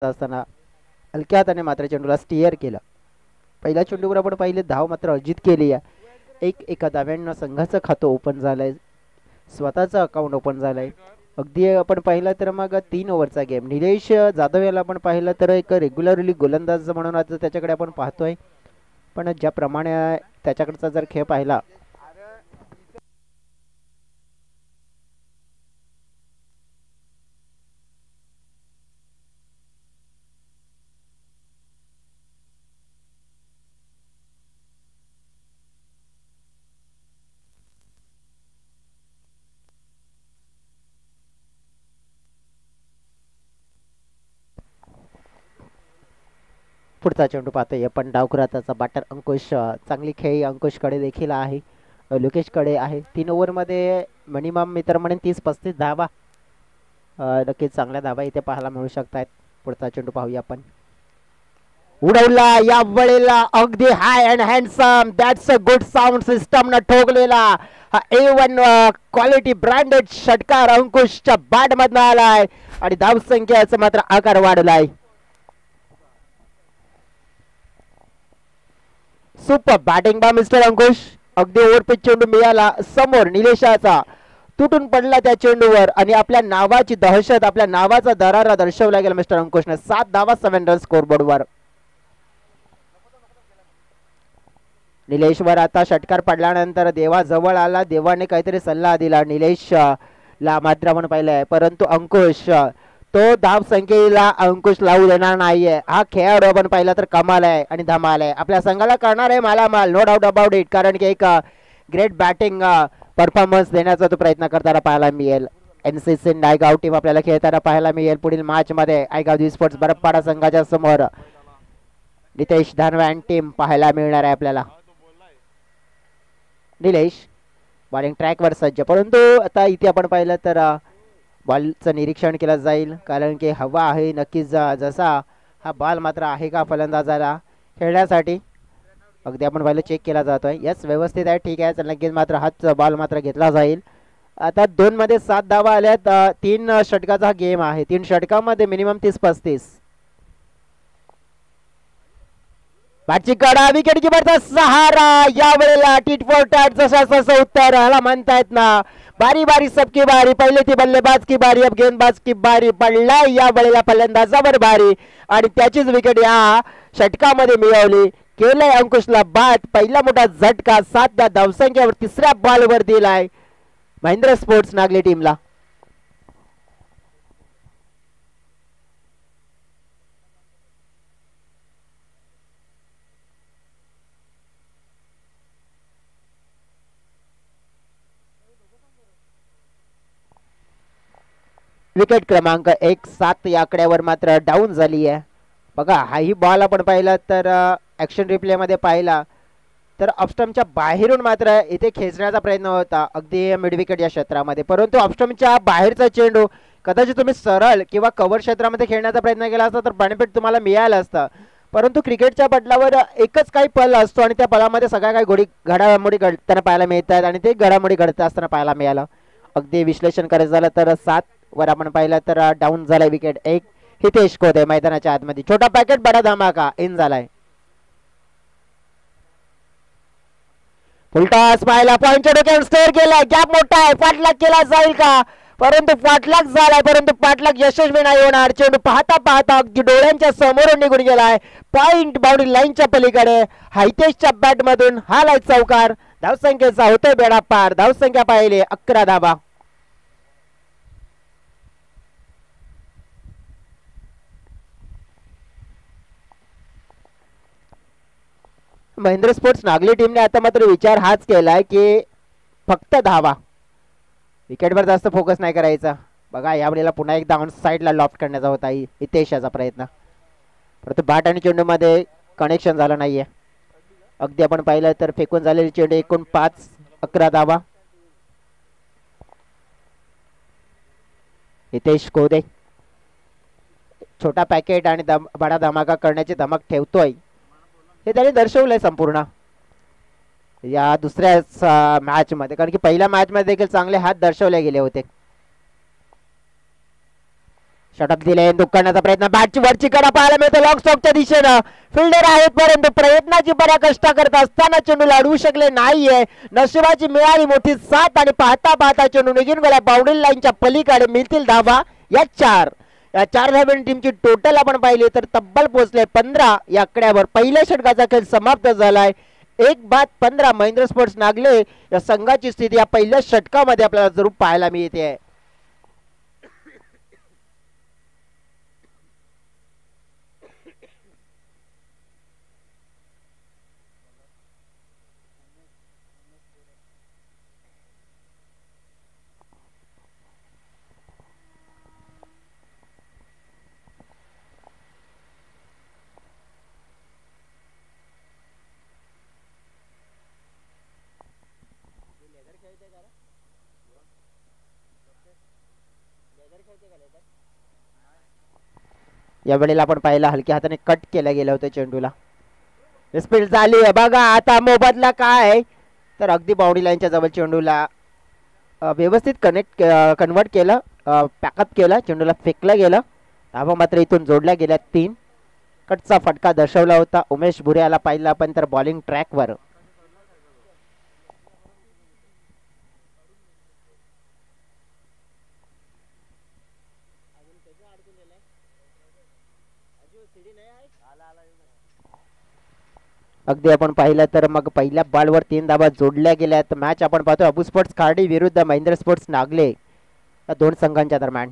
असताना हलक्या हाताने मात्र चेंडूला स्टिअर केलं. पहिल्या चेंडूवर आपण पाहिले धाव मात्र अर्जित केली आहे. एका धाव्यानं संघाचं खातं ओपन झालंय, स्वतःचं अकाउंट ओपन झालंय. अगदी आपण पाहिलं तर मग 3 ओव्हरचा गेम. निलेश जाधव याला आपण पाहिलं तर एक रेग्युलरली गोलंदाज म्हणून आता त्याच्याकडे आपण पाहतोय, पण ज्याप्रमाणे त्याच्याकडचा जर खेळ पाहिला पुढचा चेंडू पाहतोय पण डावखुराताचा बॅटर अंकुश. चांगली खेळी अंकुशकडे देखील आहे, लोकेशकडे आहे. 3 ओव्हरमध्ये मिनिमम मी तर म्हणेन 30-35 धावा. नक्कीच चांगल्या धावा इथे पाहायला मिळू शकतात. पुढचा चेंडू पाहूया आपण. उडवला या वेळेला अगदी high and handsome. That's a good sound system न ठोकलेला हा A1 क्वालिटी ब्रँडेड षटकार अंकुशच्या बॅट मधनं आलाय आणि धावसंख्येचा मात्र आकार वाढलाय. सुपर बॅटिंग बा मिस्टर अंकुश. अगदी ओव्हरपिच चेंडू मिळाला समोर निलेशाचा, तुटून पडला त्या चेंडूवर आणि आपल्या नावाची दहशत, आपल्या नावाचा दरारा दर्शवला गेला मिस्टर अंकुशने. 7 धावा 7 रन स्कोरबोर्डवर. निलेशवर आता षटकार पडल्यानंतर देवा जवळ आला. देवाने काहीतरी सल्ला दिला निलेश ला मात्र आपण पाहिलंय, परंतु अंकुश तो धाव संख्येला अंकुश लावू देणार नाहीये. हा खेळाडू आपण पाहिला तर कमाल आहे आणि धमाल आहे. आपल्या संघाला करणार आहे मालामाल, नो डाऊट अबाउट इट, कारण की एक ग्रेट बॅटिंग परफॉर्मन्स देण्याचा तो प्रयत्न करताना पाहायला मिळेल. NCC नायगाव टीम आपल्याला खेळताना पाहायला मिळेल पुढील मॅच मध्ये. आयगाव स्पोर्ट्स बरपाडा संघाच्या समोर नितेश धानवॅन टीम पाहायला मिळणार आहे आपल्याला. निलेश बॉलिंग ट्रॅकवर सज्ज, परंतु आता इथे आपण पाहिलं तर बॉलचं निरीक्षण केलं जाईल, कारण की हवा आहे नक्कीच. जसा हा बॉल मात्र आहे का फलंदाजाला खेळण्यासाठी, अगदी आपण पाहिलं चेक केला जातोय. यस व्यवस्थित आहे, ठीक आहे. तर नक्कीच मात्र हाच बॉल मात्र घेतला जाईल. आता 2 मध्ये 7 धावा आल्यात. 3 षटकाचा गेम आहे. 3 षटकामध्ये मिनिमम 30-35. बॅटची कडा, विकेट किपरचा सहारा. या वेळेला टीट फॉर टॅट जसं उत्तर ह्याला म्हणतायत ना. बारी बारी सबकी बारी, पहिले ती बल्लेबाज की बारी, अब गेंदबाज की बारी. पडलाय या वेळेला फलंदाजावर बारी आणि त्याचीच विकेट या षटकामध्ये मिळवली. केलंय अंकुशला बाद. पहिला मोठा झटका 7 धावसंख्येवर 3ऱ्या बॉलवर दिलाय महिंद्रा स्पोर्ट्स नागली टीमला. विकेट क्रमांक 1 7 या आकड्यावर मात्र डाऊन झाली आहे. बघा हाही बॉल आपण पाहिला तर ऍक्शन रिप्ले मध्ये पाहिला तर ऑफस्टमच्या बाहेरून मात्र इथे खेचण्याचा प्रयत्न होता अगदी मिड विकेट या क्षेत्रामध्ये, परंतु ऑफस्टमच्या बाहेरचा चेंडू कदाचित तुम्ही सरळ किंवा कव्हर क्षेत्रामध्ये खेळण्याचा प्रयत्न केला असता तर बेनिफिट तुम्हाला मिळालं असतं. परंतु क्रिकेटच्या पटलावर एकच काही पल असतो आणि त्या पलामध्ये सगळ्या काही घडामोडी घडताना पाहायला मिळतात आणि ते घडामोडी घडत असताना पाहायला मिळालं. अगदी विश्लेषण करायचं झालं तर 7 वर आपण पाहिलं तर डाऊन झालाय विकेट 1. हितेश कोदे मैदानाच्या आतमध्ये. छोटा पॅकेट बडा धमाका इन झालाय. फुलटॉस पाहिला, पॉइंटच्या डोक्यावर स्टेअर केलाय, गॅप मोठा आहे, पाठलाग केला जाईल का, परंतु पाठलाग झालाय, परंतु पाठलाग यशस्वी नाही होणार. चेंडू पाहता पाहता अगदी डोळ्यांच्या समोरून निघून गेलाय पॉइंट बाउंड्री लाईनच्या पलीकडे. हितेशच्या बॅट मधून हा लाईट चौकार. धावसंख्येचा होतोय बेडा पार. धावसंख्या पाहिली 11 धावा. महिंद्रा स्पोर्ट्स नागली टीमने आता मात्र विचार हाच केलाय की फक्त धावा, विकेटवर जास्त फोकस नाही करायचा. बघा यावेळेला पुन्हा एकदा ऑन साईडला लॉफ्ट करण्याचा होता हितेशाचा प्रयत्न, परंतु बॅट आणि चेंडू मध्ये कनेक्शन झालं नाहीये. अगदी आपण पाहिलं तर फेकून झालेली चेंडू एकूण 5 11 धावा. हितेश कोदे छोटा पॅकेट आणि बडा धमाका करण्याची धमक ठेवतोय हे त्याने दर्शवलंय संपूर्ण या दुसऱ्या मॅच मध्ये, कारण की पहिल्या मॅच मध्ये देखील चांगले हात दर्शवले गेले होते. षटक दिले दुःख करण्याचा प्रयत्न बॅटची वरची कडा पाहायला मिळतो लॉंग स्टॉकच्या दिशेनं फिल्डर आहेत परंतु प्रयत्नाची बऱ्या कष्ट करत असताना चेंडूला अडवू शकले नाहीये नशिबाची मिळाली मोठी साथ आणि पाहता पाहता चेंडू निघून गेला बाउंड्री लाईनच्या पलीकडे मिळतील धावा या 4 या 4 धाब्याने टीमची टोटल आपण पाहिली तर तब्बल पोहोचले 15 या आकड्यावर पहिल्या षटकाचा खेळ समाप्त झालाय 1-15 महेंद्र स्पोर्ट्स नागले या संघाची स्थिती या पहिल्या षटकामध्ये आपल्याला जरूर पाहायला मिळते या वेळेला आपण पाहिला हलक्या हाताने कट केलं गेलं होतं चेंडूला स्पीड झाली आहे बघा आता मोबदला काय तर अगदी बाउंड्री लाईनच्या जवळ चेंडूला व्यवस्थित कन्वर्ट केलं पॅकअप केलं चेंडूला फेकलं गेलं धावा मात्र इथून जोडल्या गेल्या 3 कटचा फटका दर्शवला होता उमेश भुरे याला पाहिला आपण तर बॉलिंग ट्रॅकवर अगदी आपण पाहिलं तर मग पहिल्या बॉलवर 3 धावा जोडल्या गेल्यात मॅच आपण पाहतो अबू स्पोर्ट्स खार्डी विरुद्ध महेंद्र स्पोर्ट्स नागले या 2 संघांच्या दरम्यान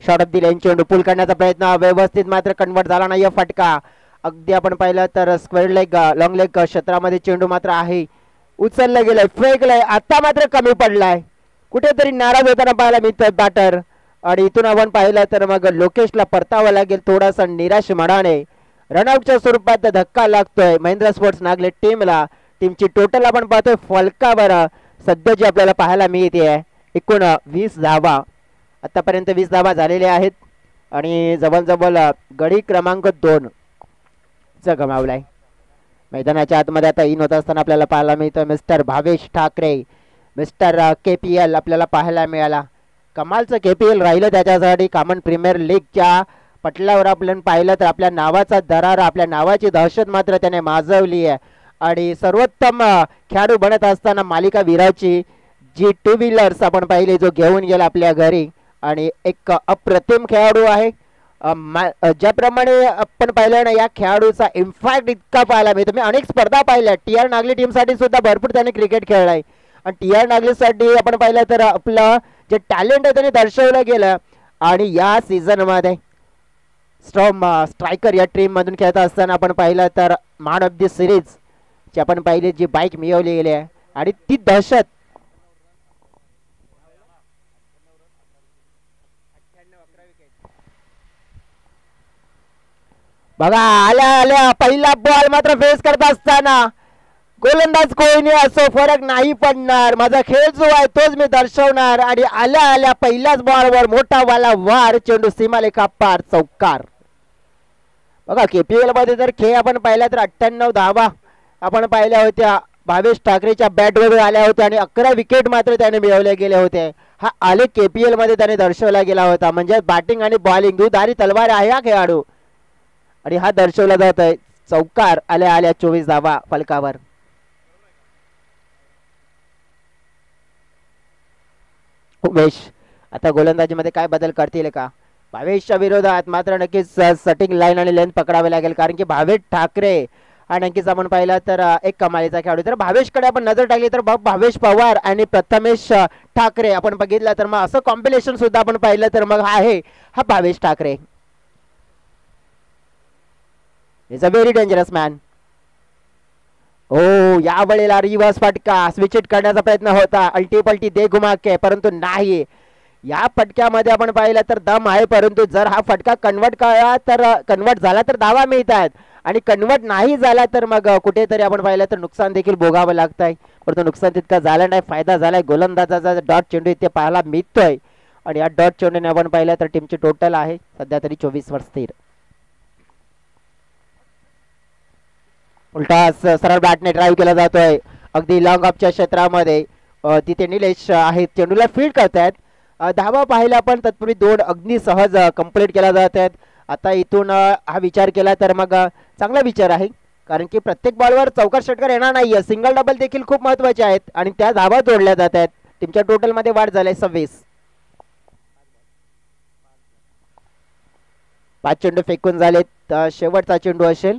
शॉट ऑफ दी लाईन चेंडू पुल करण्याचा प्रयत्न व्यवस्थित मात्र कन्वर्ट झाला नाही फटका अगदी आपण पाहिलं तर स्क्वेअर लेग लॉंग लेग क्षेत्रामध्ये चेंडू मात्र आहे उचललं गेलंय फेकलंय आता मात्र कमी पडलाय कुठेतरी नाराज होताना पाहायला मिळतोय बॅटर आणि इथून आपण पाहिलं तर मग लोकेशला परतावं लागेल थोडासा निराश मनाने रनआउटच्या स्वरूपात धक्का लागतोय महेंद्र स्पोर्ट्स नागले टीमला टीमची टोटल आपण पाहतोय फलकावर सध्या जी आपल्याला पाहायला मिळते एकूण 20 धावा आतापर्यंत 20 धावा झालेल्या आहेत आणि जवळजवळ गडी क्रमांक 2 चा गमावलाय मैदानाच्या आतमध्ये आता इन होत असताना आपल्याला पाहायला मिळतोय mister Bhavesh Thackeray mister KPL आपल्याला पाहायला मिळाला कमालचं KPL राहिलं त्याच्यासाठी कॉमन प्रीमियर लीगच्या पटलावर आपण पाहिलं तर आपल्या नावाचा दरार आपल्या नावाची दहशत मात्र त्याने माजवली आहे आणि सर्वोत्तम खेळाडू बनत असताना मालिका वीराची जी 2 व्हीलर्स आपण पाहिली जो घेऊन गेला आपल्या घरी आणि एक अप्रतिम खेळाडू आहे ज्याप्रमाणे आपण पाहिलं ना या खेळाडूचा इम्पॅक्ट इतका पाहायला मिळतो मी अनेक स्पर्धा पाहिल्या TR नागली टीमसाठी सुद्धा भरपूर त्याने क्रिकेट खेळलाय आणि TR नागलीसाठी आपण पाहिलं तर आपलं जे टॅलेंट आहे त्याने दर्शवलं गेलं आणि या सीझन मध्ये स्टॉम स्ट्रायकर या टीम मधून खेळत असताना आपण पाहिलं तर मॅन ऑफ द सिरीज ची आपण पाहिली जी बाईक मिळवली गेली आहे आणि ती दहशत बघा आल्या आल्या पहिला बॉल मात्र फेस करत असताना गोलंदाज कोणी असो फरक नाही पडणार माझा खेळ जो आहे तोच मी दर्शवणार आणि आल्या आल्या पहिल्याच बॉलवर मोठा वाला वार चेंडू सीमालेखा पार चौकार बघा KPL मध्ये जर खेळ आपण पाहिला तर 98 धावा आपण पाहिल्या होत्या भावेश ठाकरेच्या बॅटवर आल्या होत्या आणि 11 विकेट मात्र त्याने मिळवले गेले होते हा आलेख KPL मध्ये त्याने दर्शवला गेला होता म्हणजे बॅटिंग आणि बॉलिंग दुधारी तलवार आहे हा खेळाडू आणि हा दर्शवला जात आहे चौकार आल्या आल्या 24 धावा फलकावर उमेश आता गोलंदाजीमध्ये काय बदल करतील का भावेशच्या विरोधात मात्र नक्कीच सेटिंग लाईन आणि लेंथ पकडावे लागेल कारण की भावेश ठाकरे हा नक्कीच आपण पाहिला तर एक कमालीचा खेळाडू तर भावेशकडे आपण नजर टाकली तर भावेश पवार आणि प्रथमेश ठाकरे आपण बघितलं तर मग असं कॉम्बिनेशन सुद्धा आपण पाहिलं तर मग आहे हा Bhavesh Thackeray is a very dangerous man ओ या वेळेला रिवर्स फटका स्विच करण्याचा प्रयत्न होता अल्टी पलटी दे घुमा के परंतु नाही या फटक्यामध्ये आपण पाहिलं तर दम आहे परंतु जर हा फटका कन्वर्ट झाला तर धावा मिळतात आणि कन्वर्ट नाही झाला तर मग कुठेतरी आपण पाहिलं तर नुकसान देखील भोगावं लागतंय परंतु नुकसान तितका झालं नाही फायदा झालाय गोलंदाजाचा डॉट चेंडू इथे पाहायला मिळतोय आणि या डॉट चेंडूने आपण पाहिलं तर टीमची टोटल आहे सध्या तरी 24 वर स्थिर उलटा सरळ बॅटने ड्राईव्ह केला जातोय अगदी लॉंग ऑफच्या क्षेत्रामध्ये तिथे निलेश आहेत चेंडूला फील्ड करतायत धावा पाहिला पण तत्पूर्वी 2 अगदी सहज कंप्लीट केला जात आहेत. आता इथून हा विचार केला तर मग चांगला विचार आहे, कारण की प्रत्येक बॉलवर चौकार षटकार येणार नाहीये. सिंगल डबल देखील खूप महत्वाचे आहेत आणि त्या धावा जोडल्या जात आहेत. टीमच्या टोटलमध्ये वाढ झाली 26. 5 चेंडू फेकून झालेत. शेवटचा चेंडू असेल.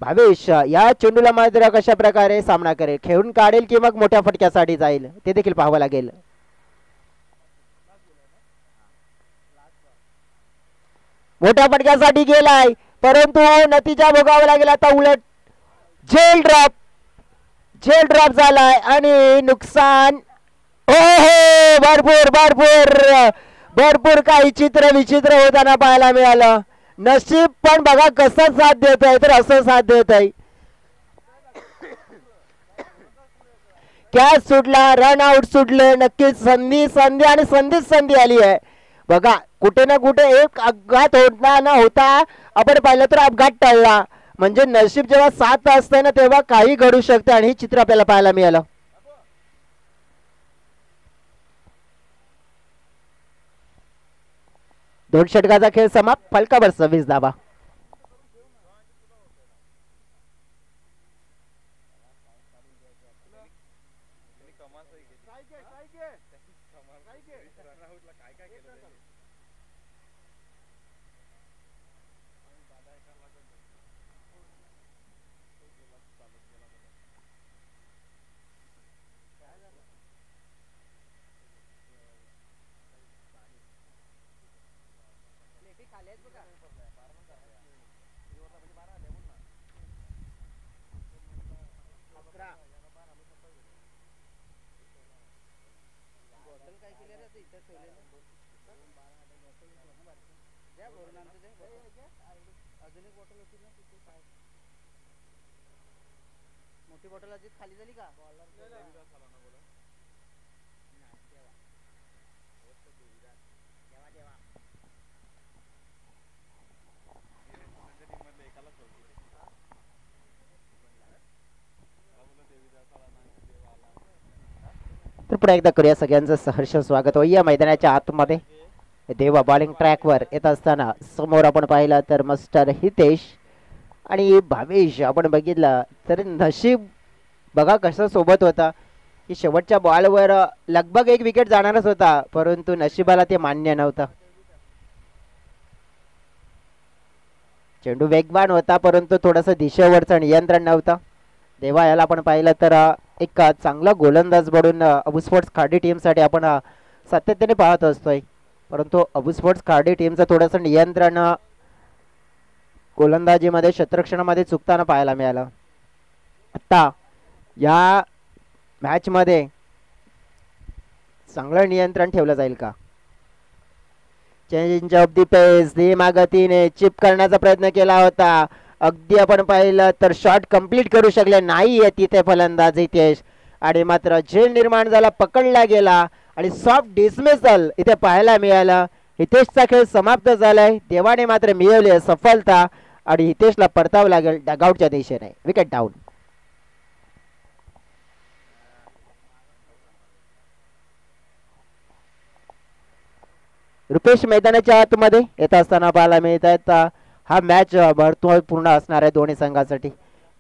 भावेश या चेंडूला मात्र कशा प्रकारे सामना करेल, खेळून काढेल की मग मोठ्या फटक्यासाठी जाईल ते देखील पाहावं लागेल. मोठ्या फटक्यासाठी गेलाय परंतु नतीजा भोगावा लागेल. आता उलट झेल ड्रॉप झालाय आणि नुकसान. हो हो, भरपूर भरपूर भरपूर काही चित्र विचित्र होताना पाहायला मिळालं. नशीब पण बघा कसं साथ देत आहे, तर असं साथ देत आहे. कॅच सुटला, रन आउट सुटले. नक्कीच संधी संधी आणि संधीच संधी आली आहे. बघा कुठे ना कुठे एक अपघात होता न होता आपण पाहिलं तर अपघात टळला. म्हणजे नशीब जेव्हा साथ असते ना तेव्हा काही घडू शकते आणि हे चित्र आपल्याला पाहायला मिळालं. दोन षटकाचा खेळ समाप्त. फलकावर 26 धावा. मोठी बॉटल अजित खाली झाली का? तर पुन्हा एकदा करूया सगळ्यांचं सहर्ष स्वागत. या मैदानाच्या आतमध्ये देवा बॉलिंग ट्रॅकवर येत असताना समोर आपण पाहिलं तर मास्टर हितेश आणि भावेश आपण बघितलं तर नशीब बघा कसं सोबत होता की शेवटच्या बॉलवर लगभग एक विकेट जाणारच होता परंतु नशिबाला ते मान्य नव्हतं. चेंडू वेगवान होता परंतु थोडंसं दिशेवरचं नियंत्रण नव्हतं. देवा याला आपण पाहिलं तर एक चांगला गोलंदाज बनून अबू स्पोर्ट्स खार्डी टीमसाठी आपण सातत्याने पाहत असतोय, परंतु अबू स्पोर्ट्स खार्डी टीमचं थोडंसं नियंत्रण गोलंदाजीमध्ये क्षेत्ररक्षणामध्ये चुकताना पाहायला मिळालं. आता या मॅच मध्ये चांगलं नियंत्रण ठेवलं जाईल का? चेंज ऑफ दी पेस धीमागतीने चिप करण्याचा प्रयत्न केला होता. अगदी आपण पाहिलं तर शॉट कंप्लीट करू शकले नाहीये तिथे फलंदाज हितेश आणि मात्र झेल निर्माण झाला, पकडला गेला आणि सॉफ्ट डिसमिसल इथे पाहायला मिळालं. हितेशचा खेळ समाप्त झालाय. देवाने मात्र मिळवली सफलता आणि हितेशला परतावं लागेल डगआउटच्या दिशेने. Wicket down. रुपेश मैदानाच्या आतमध्ये येत असताना पाहायला मिळत आहेत. हा मॅच महत्त्वपूर्ण असणार आहे दोन्ही संघासाठी,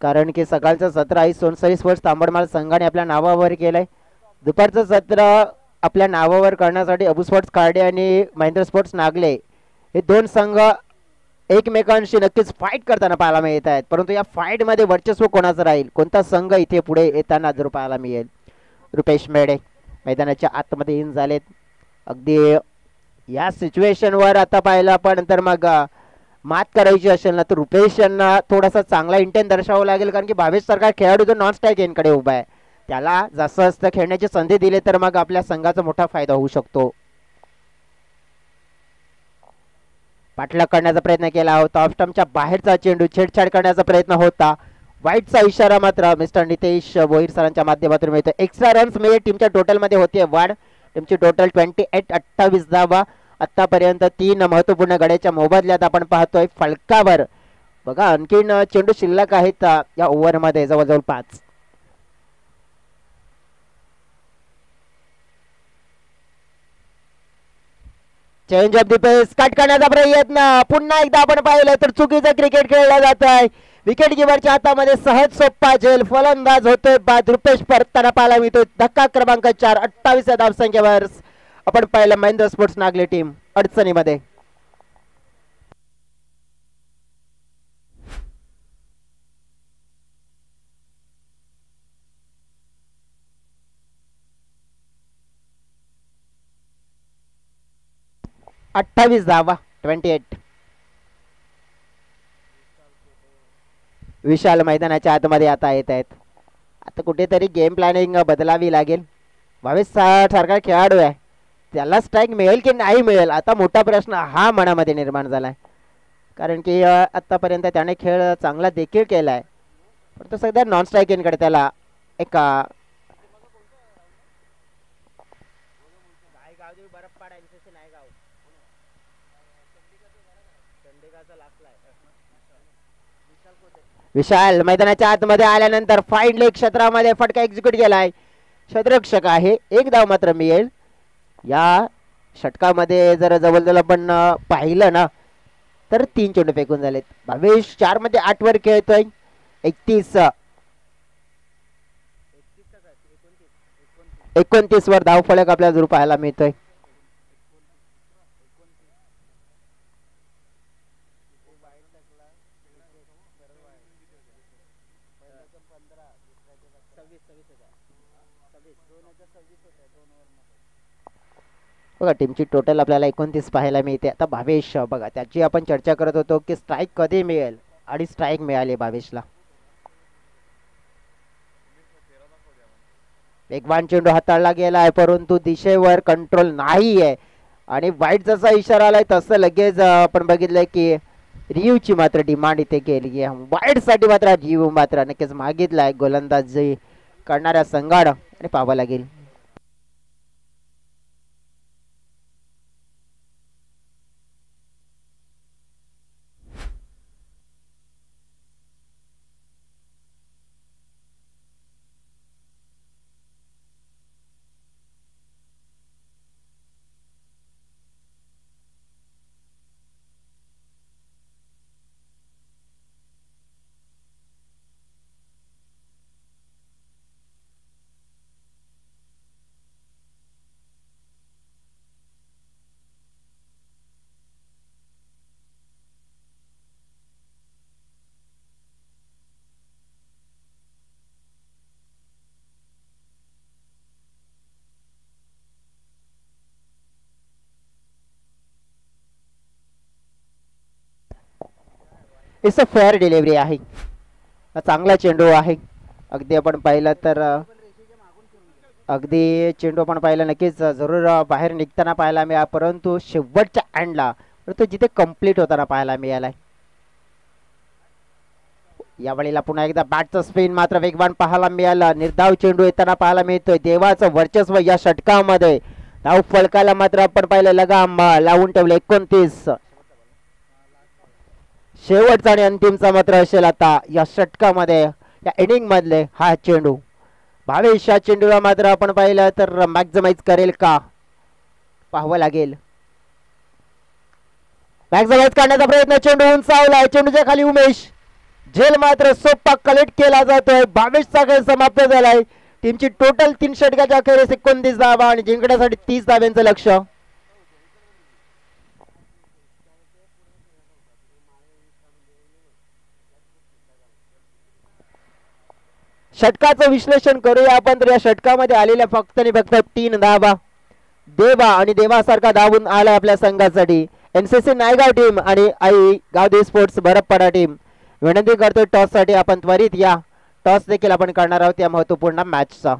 कारण की सकाळचं सत्र आहे सोनसरी स्पोर्ट्स तांबडमाल संघाने आपल्या नावावर केलंय. दुपारचं सत्र आपल्या नावावर करण्यासाठी अबू स्पोर्ट्स खार्डी आणि महेंद्र स्पोर्ट्स नागले हे दोन संघ एकमेकांशी नक्कीच फाईट करताना पाहायला मिळत आहेत. परंतु या फाईट मध्ये वर्चस्व कोणाचं राहील, कोणता संघ इथे पुढे येताना जर पाहायला मिळेल. रुपेश मेढे मैदानाच्या आतमध्ये इन झालेत. अगदी या सिच्युएशन वर आता पाहिलं आपण तर मग मात करायची असेल ना तर रुपेश यांना थोडासा चांगला इंटेंट दर्शवावं लागेल, कारण की भावेश सारखा खेळाडू जो नॉन स्ट्राईक एनकडे उभा आहे त्याला जास्त जास्त खेळण्याची संधी दिली तर मग आपल्या संघाचा मोठा फायदा होऊ शकतो. पाठलाग करण्याचा प्रयत्न केला होता. ऑफ स्टंपच्या बाहेरचा चेंडू छेडछाड करण्याचा प्रयत्न होता. वाईटचा इशारा मात्र मिस्टर नितेश भोईर सरांच्या माध्यमातून मिळतो. एक्स्ट्रा रन्स मिळेल. टीमच्या टोटल मध्ये होते वाढ. टीमची टोटल 28 धावा. आतापर्यंत 3 महत्वपूर्ण गड्याच्या मोबदल्यात आपण पाहतोय फलकावर बघा आणखीन चेंडू शिल्लक आहेत या ओव्हर मध्ये जवळजवळ 5. Change of the pace cut करण्याचा प्रयत्न. पुन्हा एकदा आपण पाहिलं तर चुकीचं क्रिकेट खेळलं जात आहे. विकेट किपरच्या हातामध्ये सहज सोप्पा झेल. फलंदाज होतोय बाद. रुपेश परताना पाहायला मिळतोय. धक्का क्रमांक 4 28 या धावसंख्येवर आपण पाहिलं महेंद्र स्पोर्ट्स नागले टीम अडचणीमध्ये. अठ्ठावीस धावा 28. विशाल मैदानाच्या आतमध्ये आता येत आहेत. आता कुठेतरी गेम प्लॅनिंग बदलावी लागेल. भावेश सारखा खेळाडू आहे, त्याला स्ट्राईक मिळेल की नाही मिळेल आता मोठा प्रश्न हा मनामध्ये निर्माण झालाय. कारण की आतापर्यंत त्याने खेळ चांगला देखील केलाय, पण तो सध्या नॉन स्ट्राईकिंगकडे त्याला एक विशाल मैदानाच्या आतमध्ये आल्यानंतर फाईन लेग क्षेत्रामध्ये फटका एक्झिक्यूट केलाय. क्षेत्ररक्षक आहे, एक धाव मात्र मिळेल. या षटकामध्ये जर जवळ आपण पाहिलं ना तर 3 चेंडू फेकून झालेत. भावेश 4 मध्ये 8 वर खेळतोय. 29 वर धाव फलक आपल्याला जरूर पाहायला मिळतोय. बघा टीमची टोटल आपल्याला 29 पाहायला मिळते. आता भावेश बघा त्याची आपण चर्चा करत होतो की स्ट्राईक कधी मिळेल आणि स्ट्राईक मिळाली भावेशला. वेगवान चेंडू हाताळला गेला आहे, परंतु दिशेवर कंट्रोल नाही आहे आणि वाईट जसा इशारा आलाय तसं लगेच आपण बघितलंय की रिव्हची मात्र डिमांड इथे केली आहे. वाईट साठी मात्र रिव्ह मात्र नक्कीच मागितलाय गोलंदाजी करणाऱ्या संघाड आणि पाहावं लागेल. इट्स अ फेअर डिलिव्हरी आहे, चांगला चेंडू आहे. अगदी आपण पाहिलं तर अगदी चेंडू आपण पाहिलं नक्कीच जरूर बाहेर निघताना पाहायला मिळाला, परंतु शेवटच्या एंडला तो जिथे कंप्लीट होताना पाहायला मिळालाय. यावेळेला पुन्हा एकदा बॅटचं स्पिन मात्र वेगवान पाहायला मिळाला. निर्धाव चेंडू येताना पाहायला मिळतोय. देवाचं वर्चस्व या षटकामध्ये. धाव फलकाला मात्र आपण पाहिलं लगाम लावून ठेवलं. 29 शेवटचा आणि अंतिमचा मात्र असेल आता या षटकामध्ये, या इनिंग मधले हा चेंडू. भावेश या चेंडूला मात्र आपण पाहिलं तर मॅक्झिमाइज करेल का पाहावं लागेल. मॅक्झिमाइज करण्याचा प्रयत्न, चेंडू उंचावलाय. चेंडूच्या खाली उमेश. झेल मात्र सोपा कलेक्ट केला जातोय. 22चा खेळ समाप्त झालाय. टीमची टोटल 3 षटकाच्या अखेरीस 29 धावा आणि जिंकण्यासाठी 30 धाव्यांचं लक्ष. षटकाचं विश्लेषण करूया आपण तर या षटकामध्ये आलेल्या फक्त आणि फक्त 3 धावा. देवा आणि देवासारखा धावून आला आपल्या संघासाठी एनसीसी नायगाव टीम आणि आई गावदेवी स्पोर्ट्स बरपपाडा टीम. विनंती करतोय टॉस साठी आपण त्वरित या. टॉस देखील आपण करणार आहोत या महत्वपूर्ण मॅचचा.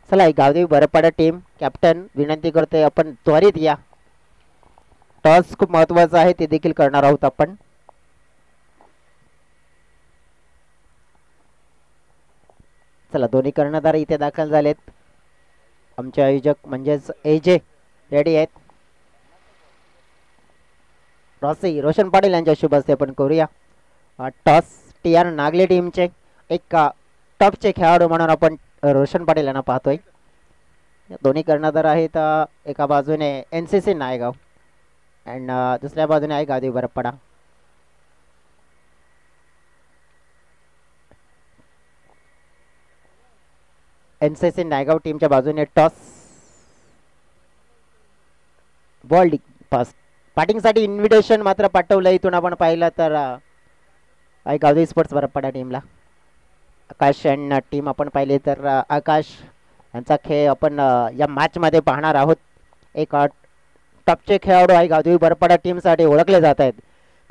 चला ही गावदेवी बरपाडा टीम कॅप्टन विनंती करतोय आपण त्वरित या. टॉस खूप महत्वाचा आहे, ते देखील करणार आहोत आपण. चला दोन्ही कर्णधार इथे दाखल झालेत. आमचे आयोजक म्हणजेच एजे रेडी आहेत. रॉसी रोशन पाटील यांच्या शुभ हस्ते आपण करूया टॉस. TR नागले टीमचे एक टॉपचे खेळाडू म्हणून आपण रोशन पाटील यांना पाहतोय. दोन्ही कर्णधार आहेत. एका बाजूने NCC नायगाव अँड दुसऱ्या बाजूने आहे गावदेवी बरपाडा. NCC नायगाव टीमच्या बाजूने टॉस. बॉल पास बॅटिंगसाठी इन्व्हिटेशन मात्र पाठवलं. इथून आपण पाहिलं तर आहे गावदेवी स्पोर्ट्स बरपाडा टीमला. आकाश अँड टीम आपण पाहिले तर आकाश यांचा खेळ आपण या मॅचमध्ये पाहणार आहोत. एक टॉपचे खेळाडू आहे गावदेवी बरपाडा टीमसाठी ओळखले जात आहेत,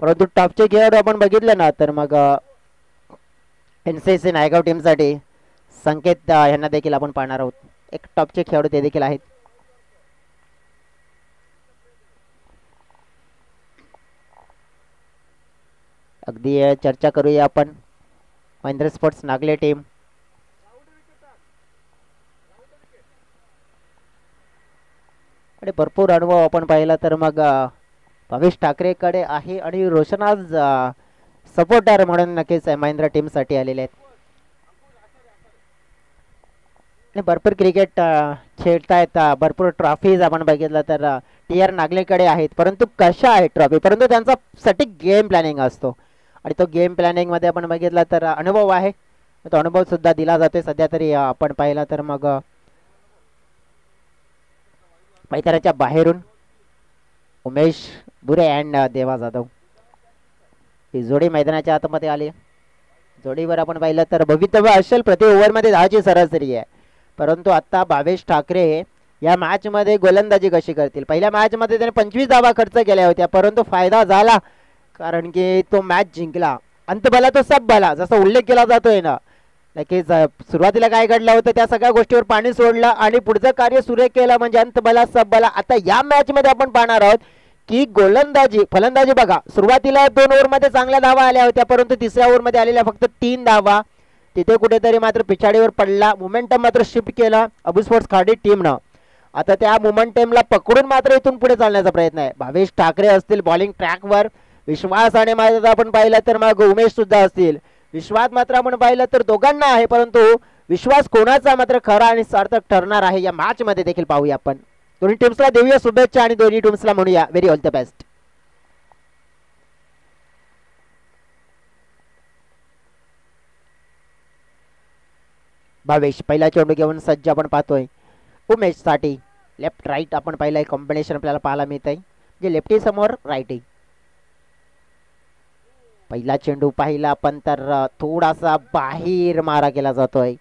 परंतु टॉपचे खेळाडू आपण बघितले ना तर मग NCC नायगाव टीमसाठी संकेत यांना देखील आपण पाहणार आहोत. एक टॉपचे खेळाडू ते देखील आहेत. अगदी चर्चा करूया आपण. महेंद्र स्पोर्ट्स नागले टीम आणि भरपूर अनुभव आपण पाहिला तर मग भावेश ठाकरेकडे आहे आणि रोशन आज सपोर्टर म्हणून नक्कीच महेंद्र टीमसाठी आलेले आहेत. आणि भरपूर क्रिकेट खेळतायत. भरपूर ट्रॉफीज आपण बघितलं तर TR नागलेकडे आहेत, परंतु कशा आहेत ट्रॉफी, परंतु त्यांचा सटीक गेम प्लॅनिंग असतो आणि तो गेम प्लॅनिंग मध्ये आपण बघितला तर अनुभव आहे, तो अनुभव सुद्धा दिला जातोय. सध्या तरी आपण पाहिला तर मग मैदानाच्या बाहेरून उमेश बुरे अँड देवा जाधव ही जोडी मैदानाच्या आतमध्ये आली. जोडीवर आपण पाहिलं तर भवितव्य असेल. प्रति ओव्हरमध्ये 10ची सरासरी आहे, परंतु आता भावेश ठाकरे या मॅच मध्ये गोलंदाजी कशी करतील. पहिल्या मॅच मध्ये त्याने 25 धावा खर्च केल्या होत्या, परंतु फायदा झाला कारण की तो मॅच जिंकला. अंत भला तो सब भला जसा उल्लेख केला जातोय ना, नक्कीच सुरुवातीला काय घडलं होतं त्या सगळ्या गोष्टीवर पाणी सोडलं आणि पुढचं कार्य सुरेख केलं म्हणजे अंत भला सब भला. आता या मॅच मध्ये आपण पाहणार आहोत की गोलंदाजी फलंदाजी बघा. सुरुवातीला 2 ओव्हरमध्ये चांगल्या धावा आल्या होत्या, परंतु तिसऱ्या ओव्हरमध्ये आलेल्या फक्त 3 धावा. तिथे कुठेतरी मात्र पिछाडीवर पडला. मोमेंटम मात्र शिफ्ट केला अबू स्पोर्ट्स खाडी टीमनं. आता त्या मोमेंटमला पकडून मात्र इथून पुढे चालण्याचा प्रयत्न आहे. भावेश ठाकरे असतील बॉलिंग ट्रॅकवर, विश्वास आणि माझा आपण पाहिलं तर मग उमेश सुद्धा असतील. विश्वास मात्र आपण पाहिलं तर दोघांना आहे, परंतु विश्वास कोणाचा मात्र खरा आणि सार्थक ठरणार आहे या मॅच मध्ये देखील पाहूया आपण. दोन्ही टीम्सला देऊया शुभेच्छा आणि दोन्ही टीम्सला म्हणूया very all the best. Bhavesh पहिला चेंडू घेऊन सज्ज आपण पाहतोय. उमेश साठी लेफ्ट राईट आपण पाहिलंय कॉम्बिनेशन आपल्याला पाहायला मिळत आहे, जे लेफ्टी समोर राईटी. पहिला चेंडू पाहिला आपण तर थोडासा बाहेर मारा केला जातोय,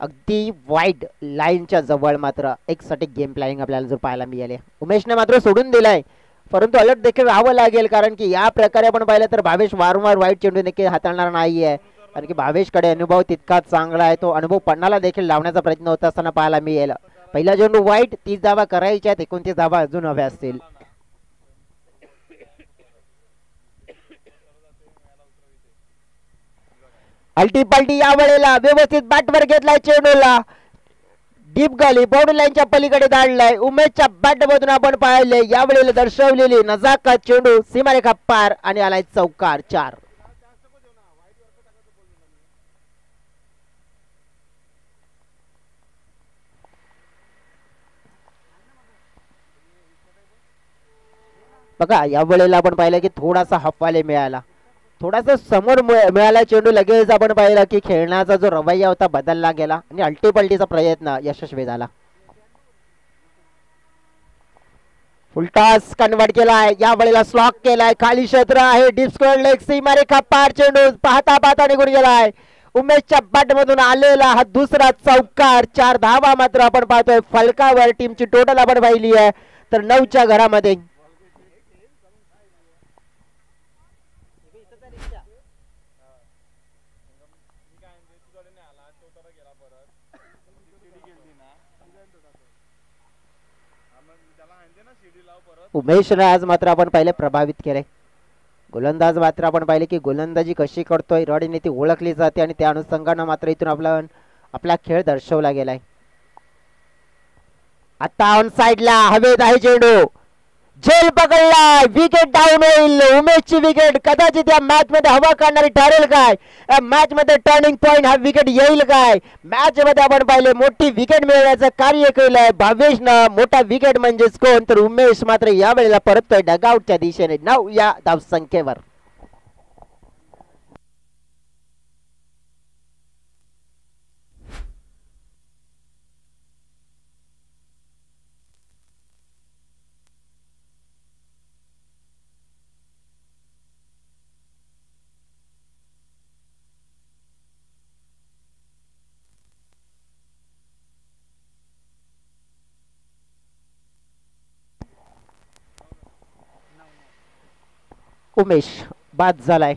अगदी वाईड लाईनच्या जवळ. मात्र एक सटीक गेम प्लॅनिंग आपल्याला जर पाहायला मिळाले. उमेशने मात्र सोडून दिलाय, परंतु अलर्ट देखील राहावं लागेल कारण की या प्रकारे आपण पाहिलं तर भावेश वारंवार वाईट चेंडू देखील हाताळणार नाहीये, कारण की भावेशकडे अनुभव तितकाच चांगला आहे. तो अनुभव पन्नाला देखील लावण्याचा प्रयत्न होत असताना पाहायला मिळेल. पहिला चेंडू वाईट, 30 धावा करायच्या, 29 धावा अजून हव्या असतील. अल्टी पल्टी या वेळेला व्यवस्थित बॅटवर घेतलाय चेंडूला, डीप गाली बाउंड्री लाईनच्या पलीकडे धाडलाय. उमेशच्या बॅट मधून आपण पाहिले यावेळेला दर्शवलेली नजाकत चेंडू सीमारेखा पार आणि आलाय चौकार 4. बघा या वेळेला आपण पाहिलं की थोडासा हफवाले मिळाला, थोडासा समोर मिळाला चेंडू. लगेच आपण पाहिलं की खेळण्याचा जो रवैया होता बदलला गेला आणि अल्टीपल्टीचा प्रयत्न यशस्वी झाला. फुलटॉस कन्वर्ट केलाय, या वेळेला स्लॉक केलाय, खाली क्षेत्र आहे, डीप स्क्वेअर लेग सीमारेखा पार चेंडू पाहता पाहता निघून गेलाय. उमेशच्या बॅट मधून आलेला हा दुसरा चौकार. 4 धावा मात्र आपण पाहतोय फलकावर. टीमची टोटल आपण पाहिली आहे तर 9च्या घरामध्ये. उमेशने आज मात्र आपण पाहिले प्रभावित केले. गोलंदाज मात्र आपण पाहिले की गोलंदाजी कशी करतोय रणनीती ओळखली जाते आणि त्या अनुषंगाने मात्र इथून आपला खेळ दर्शवला गेलाय. आता ऑन साइडला हवेत आहे चेंडू, झेल पकडला, विकेट डाऊन होईल. उमेशची विकेट कदाचित या मॅच मध्ये हवा काढणारी ठरेल काय, या मॅच मध्ये टर्निंग पॉइंट हा विकेट येईल काय. मॅच मध्ये आपण पाहिले मोठी विकेट मिळवण्याचं कार्य केलंय भावेशनं. मोठा विकेट म्हणजेच कोण तर उमेश मात्र या वेळेला परततोय डगआउटच्या दिशेने 9 या धावसंख्येवर. उमेश बाद झालाय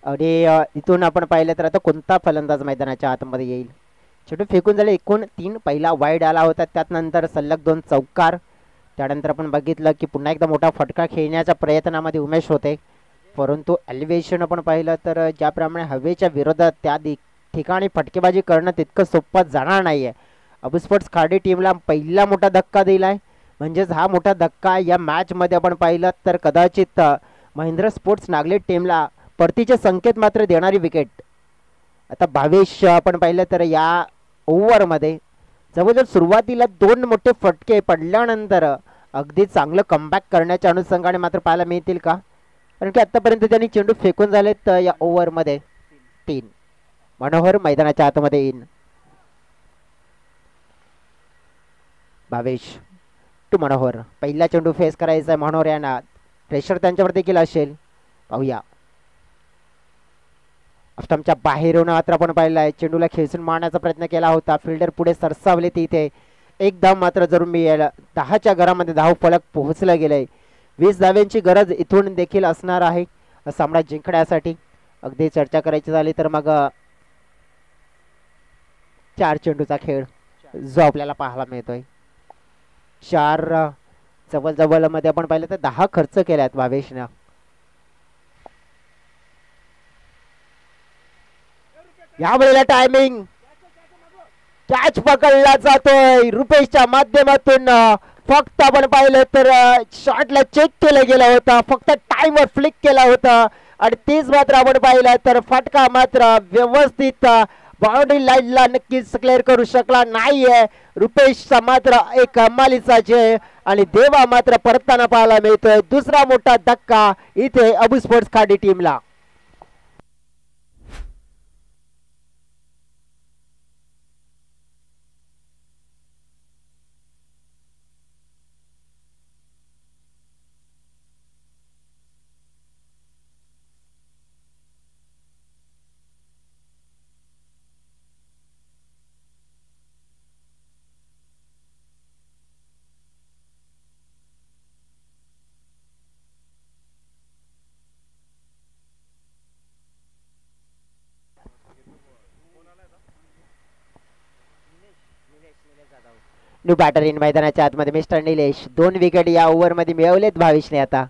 आणि इथून आपण पाहिलं तर आता कोणता फलंदाज मैदानाच्या आतमध्ये येईल. चेंडू फेकून झाले एकूण 3. पहिला वाईड आला होता, त्यानंतर सलग 2 चौकार. त्यानंतर आपण बघितलं की पुन्हा एकदा मोठा फटका खेळण्याच्या प्रयत्नामध्ये उमेश होते, परंतु एलिव्हेशन आपण पाहिलं तर ज्याप्रमाणे हवेच्या विरोधात त्या ठिकाणी फटकेबाजी करणं तितकं सोपं जाणार नाहीये. अबू स्पोर्ट्स खाडी टीमला पहिला मोठा धक्का दिलाय, म्हणजेच हा मोठा धक्का या मॅच मध्ये आपण पाहिलं तर कदाचित महिंद्रा स्पोर्ट्स नागलेट टीमला परतीचे संकेत मात्र देणारी विकेट. आता भावेश आपण पाहिलं तर या ओव्हरमध्ये जवळजवळ सुरुवातीला 2 मोठे फटके पडल्यानंतर अगदी चांगलं कमबॅक करण्याच्या अनुषंगाने मात्र पाहायला मिळतील का, कारण की आतापर्यंत त्यांनी चेंडू फेकून झालेत या ओव्हरमध्ये 3. मनोहर मैदानाच्या आतमध्ये येईन. भावेश टू मनोहर, पहिला चेंडू फेस करायचा आहे मनोहर यांना. प्रेशर त्यांच्यावर देखील असेल, पाहूया. अष्टमच्या बाहेरून मात्र आपण पाहिलाय चेंडूला खेचून मारण्याचा प्रयत्न केला होता, फिल्डर पुढे सरसावले तिथे. एक धाव मात्र जरूर मिळेल. 10च्या घरामध्ये धाव फलक पोहोचला गेलाय. 20 धाव्यांची गरज इथून देखील असणार आहे सामना जिंकण्यासाठी. अगदी चर्चा करायची झाली तर मग 4 चेंडूचा खेळ जो आपल्याला पाहायला मिळतोय. 4 जवळ मध्ये आपण पाहिलं तर 10 खर्च केल्यात भावेशनं. या वेळेला टायमिंग कॅच पकडला जातोय रुपेशच्या माध्यमातून. फक्त आपण पाहिलं तर शॉटला चेक केला गेला होता, फक्त टाइमवर फ्लिक केला होता आणि तेच मात्र आपण पाहिलं तर फटका मात्र व्यवस्थित बाउंड्री लाईनला नक्कीच क्लिअर करू शकला नाहीये. रुपेशचा मात्र एक कमालीचा जय आणि देवा मात्र परतताना पाहायला मिळतोय. दुसरा मोठा धक्का इथे अबू स्पोर्ट्स खाडी टीमला. न्यू बॅटर इन मैदानाच्या आतमध्ये मिस्टर निलेश. 2 विकेट या ओव्हर मध्ये मिळवलेत भावेशने आता.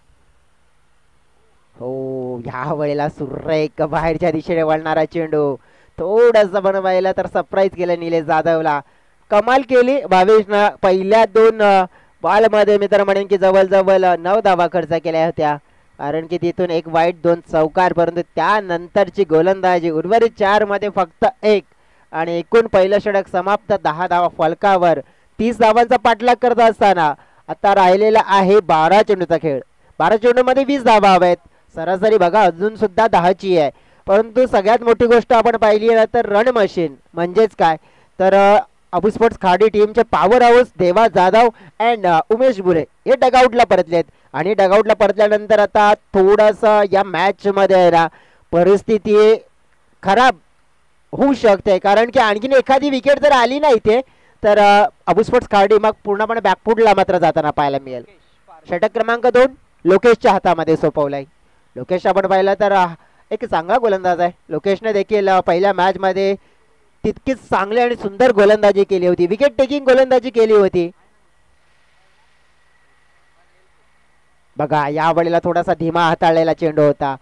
हो, ह्या वेळेला सुरेख बाहेरच्या दिशेने वळणारा चेंडू. थोडस बनवायला तर सरप्राईज केलं निलेश जाधवला. कमाल केली भावेशनं. पहिल्या 2 बॉल मध्ये मी तर म्हणेन की जवळजवळ 9 धावा खर्च केल्या होत्या, कारण की तिथून 1 वाईट 2 चौकार, परंतु त्यानंतरची गोलंदाजी उर्वरित 4 मध्ये फक्त 1 आणि एकूण पहिलं षटक समाप्त 10 धावा फलकावर. 30 धावांचा पाठलाग करत असताना आता राहिलेला आहे 12 चेंडूचा खेळ. 12 चेंडू मध्ये 20 धावा हव्यात. सरासरी बघा अजून सुद्धा 10ची आहे, परंतु सगळ्यात मोठी गोष्ट आपण पाहिली तर रन मशीन म्हणजेच काय तर अबू स्पोर्ट्स खाडी टीमचे पॉवर हाऊस देवा जाधव अँड उमेश बुरे हे डगआउटला परतलेत आणि डगआउटला परतल्यानंतर आता थोडासा या मॅच मध्ये ना परिस्थिती खराब होऊ शकते, कारण की आणखीन एखादी विकेट जर आली नाही ते तर अबू स्पोर्ट्स खाडी मग पूर्णपणे बॅकफुटला मात्र जाताना पाहायला मिळेल. षटक क्रमांक 2 लोकेशच्या हातामध्ये सोपवलाय. लोकेश आपण पाहिलं तर एक चांगला गोलंदाज आहे. लोकेशने देखील पहिल्या मॅच मध्ये तितकीच चांगली आणि सुंदर गोलंदाजी केली होती, विकेट टेकिंग गोलंदाजी केली होती. बघा यावेळेला थोडासा धीमा हाताळलेला चेंडू होता.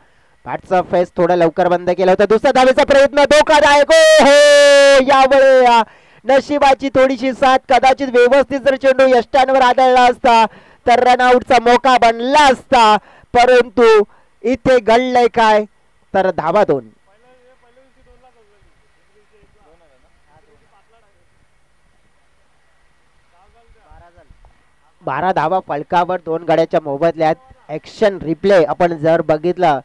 बॅटचा फेस थोडा लवकर बंद केला होता. दुसरा धावेचा प्रयत्न धोकादायक. हो यावेळेला नशिबाची थोडीशी साथ, कदाचित व्यवस्थित जर चेंडू यष्टांवर आदळला असता तर रनआउटचा मौका बनला असता, परंतु इथे घडलंय काय तर धावा 2. 12 धावा फलकावर 2 गड्याच्या मोबदल्यात. ऍक्शन रिप्ले आपण जर बघितलं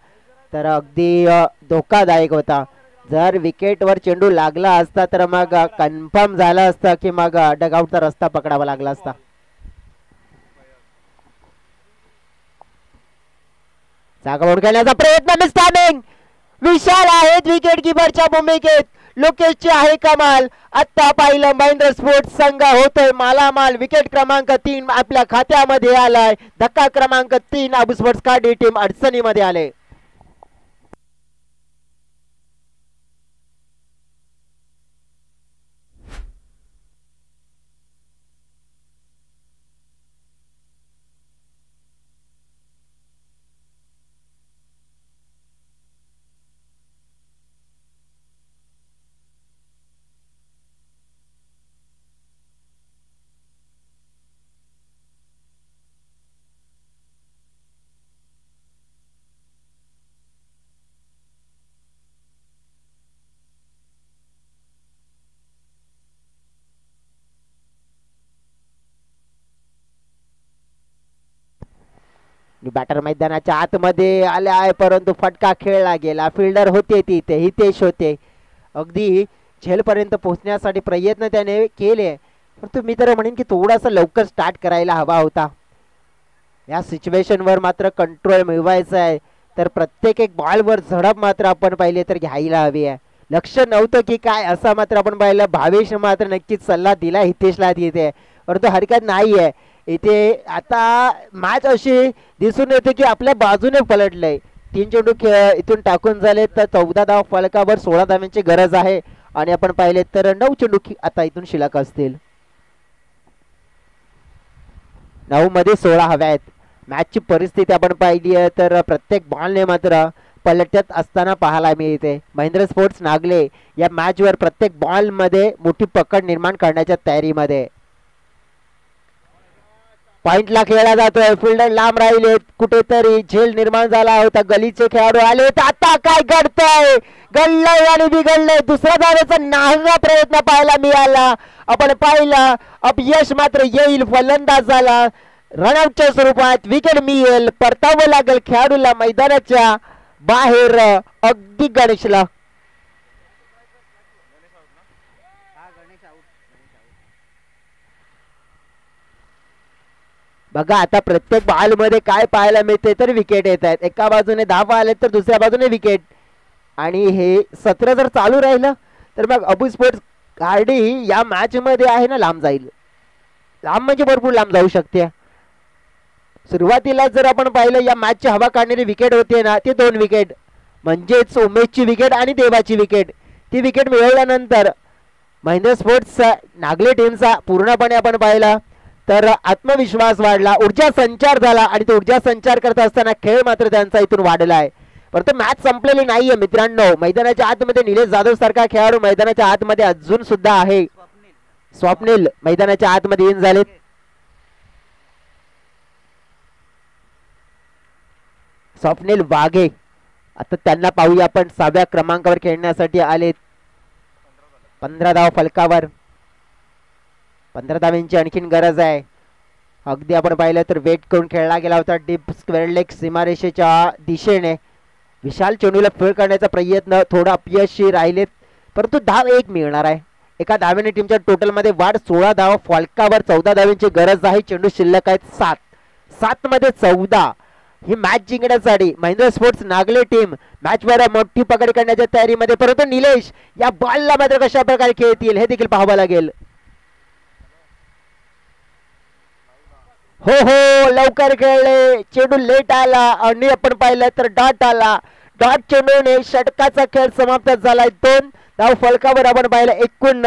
तर अगदी धोकादायक होता. जर विकेटवर चेंडू लागला असता तर मग कन्फर्म झालं असतं की मग डगआउटचा रस्ता पकडावा लागला असता. जागा ओढ खेळण्याचा प्रयत्न, मिस टायमिंग. विशाल आहेत विकेट किपरच्या भूमिकेत, लोकेशची आहे कमाल. आता पाहिलं महेंद्र स्पोर्ट्स संघ होतोय मालामाल. विकेट क्रमांक 3 आपल्या खात्यामध्ये आलाय. धक्का क्रमांक 3 अबू स्पोर्ट्स काडी टीम अडचणीमध्ये आले. बॅटर मैदानाच्या आतमध्ये आले आहे, परंतु फटका खेळला गेला. फिल्डर होते तिथे, हितेश होते. अगदी झेलपर्यंत पोहोचण्यासाठी प्रयत्न त्याने केले, परंतु मी तर म्हणेन की थोडासा लवकर स्टार्ट करायला हवा होता. या सिच्युएशनवर मात्र कंट्रोल मिळवायचा आहे तर प्रत्येक एक बॉलवर झडप मात्र आपण पाहिले तर घ्यायला हवी आहे. लक्ष नव्हतं की काय असं मात्र आपण पाहिलं. भावेश मात्र नक्कीच सल्ला दिला हितेशला तिथे, परंतु हरकत नाही आहे. इथे आता मॅच अशी दिसून येते की आपल्या बाजूने पलटलंय. 3 चेंडू इथून टाकून झाले तर 14 धाव फलकावर 16 धावांची गरज आहे आणि आपण पाहिले तर 9 चेंडू आता इथून शिल्लक असतील. 9 मध्ये 16 हव्या आहेत. मॅचची परिस्थिती आपण पाहिली आहे तर प्रत्येक बॉलने मात्र पलटत असताना पाहायला मिळते. महेंद्र स्पोर्ट्स नागले या मॅचवर प्रत्येक बॉल मध्ये मोठी पकड निर्माण करण्याच्या तयारीमध्ये. पॉइंटला खेळला जातोय, फिल्डर लांब राहिले, कुठेतरी झेल निर्माण झाला होता. गलीचे खेळाडू आले होते. आता काय घडतंय, घडलंय आणि बिघडलंय. दुसऱ्या धावेचा नाहंगा प्रयत्न पाहायला मिळाला. आपण पाहिलं अपयश मात्र येईल फलंदाजाला. रनआउटच्या स्वरूपात विकेट मिळेल, परतावं लागेल खेळाडूला मैदानाच्या बाहेर. अगदी गणेशला बघा आता प्रत्येक बॉल मध्ये काय पाहायला मिळते तर विकेट येत आहेत. एका बाजूने धावा आले तर दुसऱ्या बाजूने विकेट, आणि हे सत्र जर चालू राहिलं तर मग अबू स्पोर्ट्स गाडी या मॅच मध्ये आहे ना लांब जाईल. लांब म्हणजे भरपूर लांब जाऊ शकते. सुरुवातीला जर आपण पाहिलं या मॅचची हवा काढणारी विकेट होते ना, ते 2 विकेट म्हणजेच उमेशची विकेट आणि देवाची विकेट. ती विकेट मिळवल्यानंतर महेंद्र स्पोर्ट्स नागले टीमचा पूर्णपणे आपण पाहिला तर आत्मविश्वास वाढला, ऊर्जा संचार झाला, आणि तो ऊर्जा संचार करत असताना खेळ मात्र त्यांचा इथून वाढला आहे. परंतु मॅच संपलेली नाहीये मित्रांनो. मैदानाच्या आतमध्ये निलेश जाधव सारखा खेळाडू मैदानाच्या आतमध्ये अजून सुद्धा आहे. स्वप्नील मैदानाच्या आतमध्ये इन झालेत. स्वप्नील वाघे आता त्यांना पाहूया आपण 6व्या क्रमांकावर खेळण्यासाठी आलेत. 15 धाव फलकावर, 15 धावांची आणखीन गरज आहे. अगदी आपण पाहिलं तर वेट करून खेळला गेला होता डीप स्क्वेअर लेग सीमारेषेच्या दिशेने. विशाल चेंडूला फील्ड करण्याचा प्रयत्न थोडा अपयशी राहिलेत, परंतु धाव 1 मिळणार आहे. एका धावेने टीमच्या टोटल मध्ये वाढ. 16 धावा फलकावर 14 धावांची गरज आहे. चेंडू शिल्लक आहेत 7. 7 मध्ये 14. ही मॅच जिंकण्यासाठी महेंद्र स्पोर्ट्स नागले टीम मॅचवर मोठी पकड करण्याच्या तयारीमध्ये, परंतु निलेश या बॉलला मात्र कशा प्रकारे खेळतील हे देखील पाहावं लागेल. हो हो लवकर खेळले, चेंडू लेट आला आणि आपण पाहिलं तर डॉट आला. डॉट चेंडूने षटकाचा खेळ समाप्त झालाय. 2 धाव फलकावर आपण पाहिलं एकूण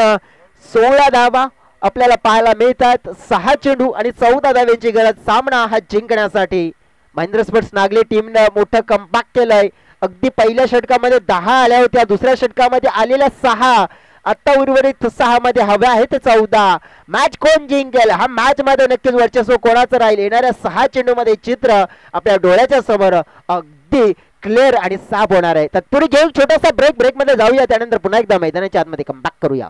16 धावा आपल्याला पाहायला मिळतात. 6 चेंडू आणि 14 धाव्यांची गरज सामना हा जिंकण्यासाठी. महेंद्र स्पोर्ट्स नागले टीमनं मोठं कमबॅक केलंय. अगदी पहिल्या षटकामध्ये 10 आल्या होत्या, दुसऱ्या षटकामध्ये आलेल्या 6, आता उर्वरित 6 मध्ये हव्या आहेत 14. मॅच कोण जिंकेल हा मॅच मध्ये नक्कीच वर्चस्व कोणाचं राहील येणाऱ्या 6 चेंडू मध्ये चित्र आपल्या डोळ्याच्या समोर अगदी क्लिअर आणि साफ होणार आहे. तत्पूर्वी घेऊन छोटासा ब्रेक मध्ये जाऊया, त्यानंतर पुन्हा एकदा मैदानाच्या आतमध्ये कमबॅक करूया.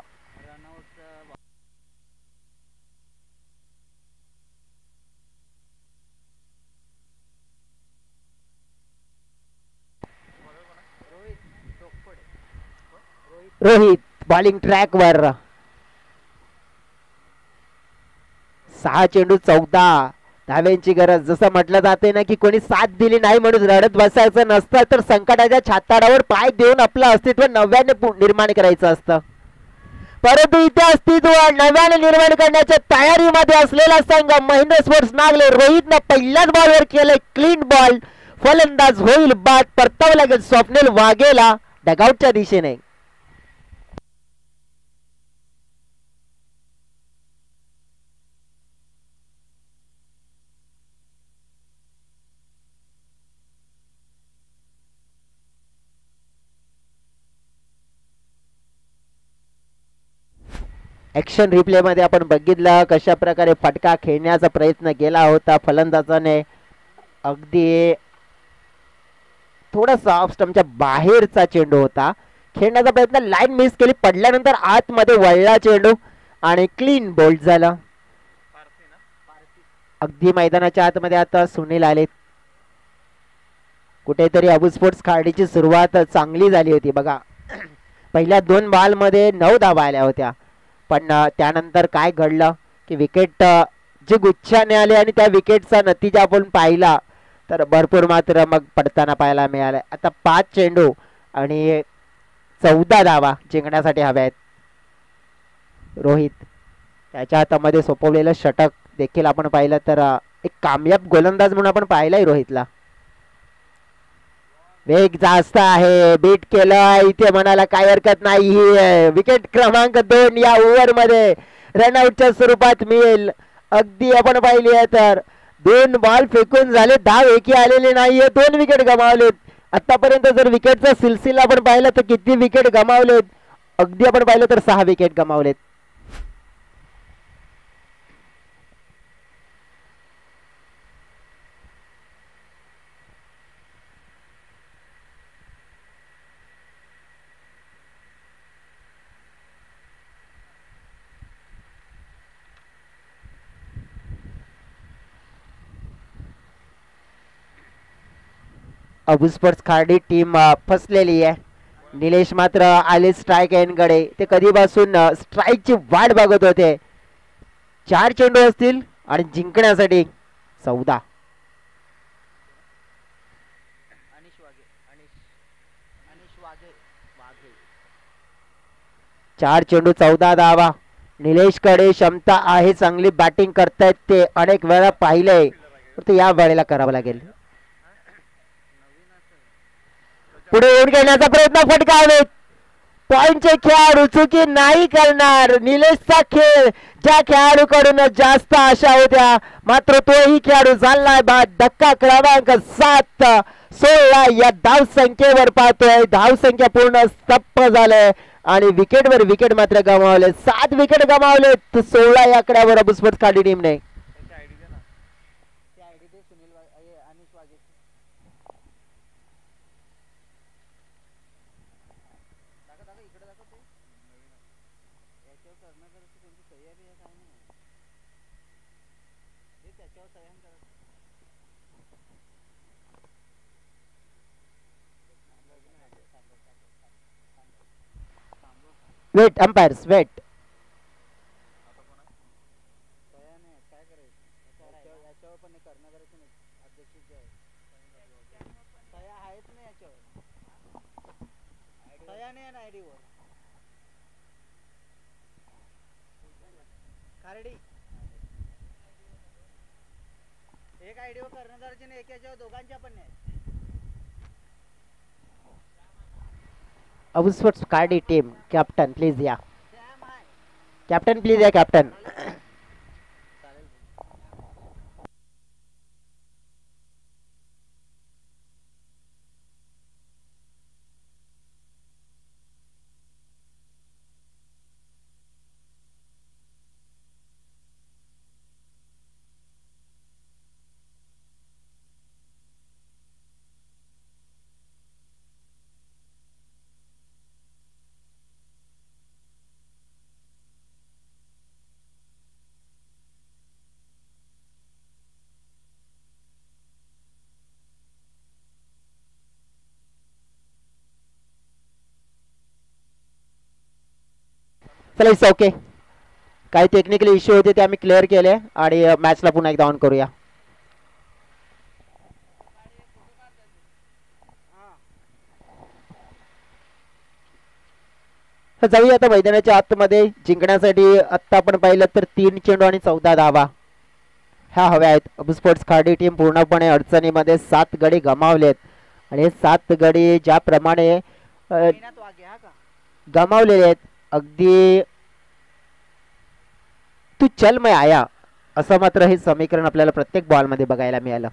रोहित बॉलिंग ट्रॅक वर. 6 चेंडू 14 धाव्यांची गरज. जसं म्हटलं जाते ना की कोणी साथ दिली नाही म्हणून रडत बसायचं नसतं, तर संकटाच्या छाताडावर पाय देऊन आपलं अस्तित्व नव्याने निर्माण करायचं असतं. परंतु इथे अस्तित्व नव्याने निर्माण करण्याच्या तयारीमध्ये असलेला संघ महेंद्र स्पोर्ट्स नागले. रोहितनं पहिल्याच बॉलवर केलंय क्लीन बॉल. फलंदाज होईल बाद. परतावं लागेल स्वप्नील वाघेला डगआउटच्या दिशेने. ऍक्शन रिप्ले मध्ये आपण बघितलं कशा प्रकारे फटका खेळण्याचा प्रयत्न केला होता फलंदाजाने. अगदी थोडासा ऑफ स्टंपच्या बाहेरचा चेंडू होता. खेळण्याचा प्रयत्न लाईन मिस केली, पडल्यानंतर आतमध्ये वळला चेंडू आणि क्लीन बोल्ड झाला. अगदी मैदानाच्या आतमध्ये आता सुनील आले. कुठेतरी अबू स्पोर्ट्स खाडीची सुरुवात चांगली झाली होती बघा. पहिल्या 2 बॉल मध्ये 9 धावा आल्या होत्या, पण त्यानंतर काय घडलं की विकेट जे गुच्छाने आले आणि त्या विकेटचा नतीजा आपण पाहिला तर भरपूर मात्र मग पडताना पाहायला मिळालं. आता 5 चेंडू आणि 14 धावा जिंकण्यासाठी हव्या आहेत. रोहित त्याच्या हातामध्ये सोपवलेलं षटक देखील आपण पाहिलं तर एक कामयाब गोलंदाज म्हणून आपण पाहिलाय रोहितला. वेग जास्त आहे, बीट केलं इथे म्हणायला काही हरकत नाही. विकेट क्रमांक 2 या ओव्हर मध्ये रनआउटच्या स्वरूपात मिळेल. अगदी आपण पाहिली आहे तर 2 बॉल फेकून झाले, धाव एकी आलेले नाहीये, 2 विकेट गमावलेत. आतापर्यंत जर विकेटचा सिलसिला आपण पाहिला तर किती विकेट गमावलेत, अगदी आपण पाहिलं तर 6 विकेट गमावलेत. अबू स्पोर्ट्स खार्डी टीम फसलेली आहे. निलेश मात्र आले स्ट्राईक एंडकडे. ते कधीपासून स्ट्राईकची वाट बघत होते. 4 चेंडू असतील आणि जिंकण्यासाठी 14. 4 चेंडू 14 धावा. निलेश कडे क्षमता आहे, चांगली बॅटिंग करतायत ते, अनेक वेळा पाहिलंय, तर या वेळेला करावं लागेल. पुढे येऊन खेळण्याचा प्रयत्न, फटकावेत. पॉइंटचे खेळाडू चुकी नाही करणार. निलेशचा खेळ ज्या खेळाडूकडून जास्त आशा होत्या मात्र तोही खेळाडू झालाय बाद. धक्का क्रमांक 7 16 या धाव संख्येवर पाहतोय. धाव संख्या पूर्ण स्तब्ध झालंय आणि विकेटवर विकेट मात्र गमावले. 7 विकेट गमावले 16 या आकड्यावर अबू स्पोर्ट्स खाडी टीमने. Wait umpires wait. एक आयडी कर्णधाराचे नाही, एकाच्या दोघांच्या पण नाही. अबू स्पोर्ट्स कार्डी टीम कॅप्टन प्लीज या. सॅम आहे. कॅप्टन प्लीज या कॅप्टन. चला इट्स ओके. काही टेक्निकल इश्यू होते ते आम्ही क्लिअर केले आणि मॅचला पुन्हा एकदा ऑन करूया. तर जाऊया आता मैदानाच्या आतमध्ये. जिंकण्यासाठी आत्ता आपण पाहिलं तर 3 चेंडू आणि 14 धावा ह्या हव्या आहेत. अबू स्पोर्ट्स खार्डी टीम पूर्णपणे अडचणीमध्ये 7 गडी गमावलेत आणि हे 7 गडी ज्याप्रमाणे मेहनत वागे हा का. गमावलेले आहेत अगदी तू चल मैं आया असं मात्र हे समीकरण आपल्याला प्रत्येक बॉलमध्ये बघायला मिळालं.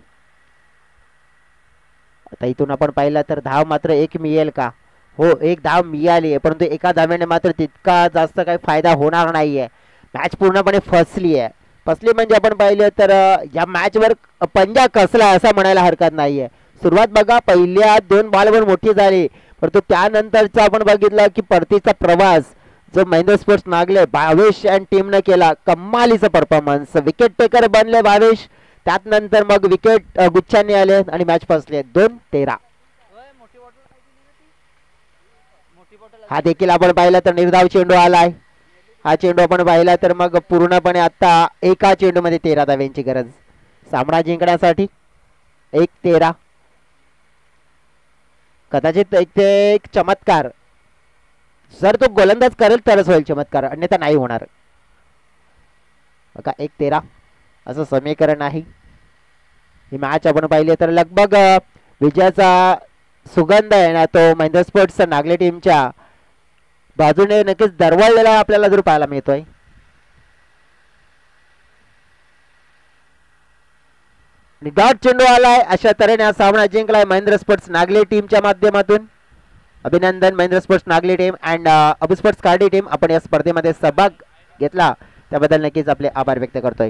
आता इथून आपण पाहिलं तर धाव मात्र एक मिळेल का. हो एक धाव मिळाली आहे परंतु एका धाव्याने मात्र तितका जास्त काही फायदा होणार नाहीये. मॅच पूर्णपणे फसली आहे. फसली म्हणजे आपण पाहिलं तर या मॅचवर पंजा कसला असं म्हणायला हरकत नाहीये. सुरुवात बघा पहिल्या 2 बॉलवर मोठी झाली परंतु त्यानंतरचा आपण बघितलं की परतीचा प्रवास जो महेंद्र स्पोर्ट्स नागले भावेश अँड टीमने केला. कमालीचा परफॉर्मन्स. विकेट टेकर बनले भावेश. त्यात नंतर मग विकेट गुच्छांनी आले आणि मॅच फसले. 2-13. मोठी बॉटल काय दिली रे ती? मोठी बॉटल हा देखील आपण पाहिला तर निर्धाव चेंडू आलाय. हा चेंडू आपण पाहिला तर मग पूर्णपणे आता एका चेंडूमध्ये 13 धाव्यांची गरज सामना जिंकण्यासाठी. 1-13. कदाचित एक चमत्कार जर तो गोलंदाज करेल तरच होईल चमत्कार अन्यथा नाही होणार. बघा 1-13 असं समीकरण आहे. ही मॅच आपण पाहिली तर लगभग विजयाचा सुगंध आहे ना तो महेंद्र स्पोर्ट्स नागले टीमच्या बाजूने नक्कीच दरवळलेला आपल्याला जर पाहायला मिळतोय. डॉट चेंडू आलाय. अशा तऱ्हेने हा सामना जिंकलाय महेंद्र स्पोर्ट्स नागले टीमच्या माध्यमातून. अभिनंदन Mahendra sports Nagli team and Abu sports कार्डी टीम. आपण या स्पर्धेमध्ये सहभाग घेतला त्याबद्दल नक्कीच आपले आभार व्यक्त करतोय.